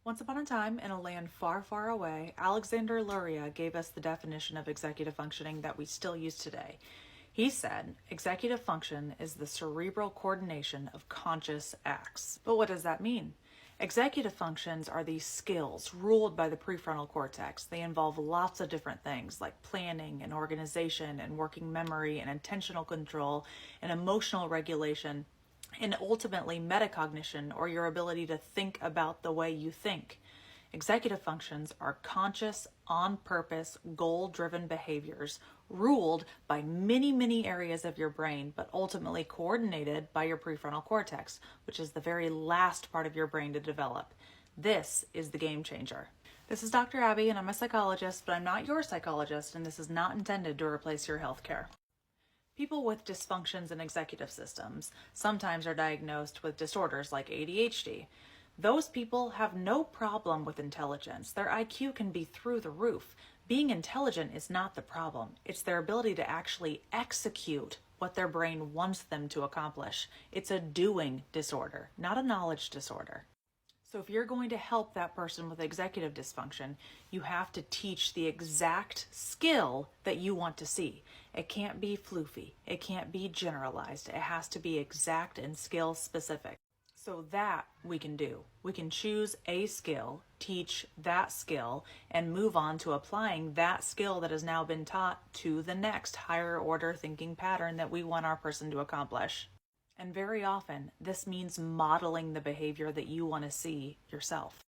Once upon a time, in a land far, far away, Alexander Luria gave us the definition of executive functioning that we still use today. He said, executive function is the cerebral coordination of conscious acts. But what does that mean? Executive functions are these skills ruled by the prefrontal cortex. They involve lots of different things like planning and organization and working memory and intentional control and emotional regulation and ultimately metacognition, or your ability to think about the way you think. Executive functions are conscious, on purpose, goal driven behaviors ruled by many, many areas of your brain, but ultimately coordinated by your prefrontal cortex, which is the very last part of your brain to develop. This is the game changer. This is Dr. Abby, and I'm a psychologist, but I'm not your psychologist, and this is not intended to replace your healthcare. People with dysfunctions in executive systems sometimes are diagnosed with disorders like ADHD. Those people have no problem with intelligence. Their IQ can be through the roof. Being intelligent is not the problem. It's their ability to actually execute what their brain wants them to accomplish. It's a doing disorder, not a knowledge disorder. So if you're going to help that person with executive dysfunction, you have to teach the exact skill that you want to see. It can't be floofy. It can't be generalized. It has to be exact and skill specific. So that we can do. We can choose a skill, teach that skill, and move on to applying that skill that has now been taught to the next higher order thinking pattern that we want our person to accomplish. And very often, this means modeling the behavior that you want to see yourself.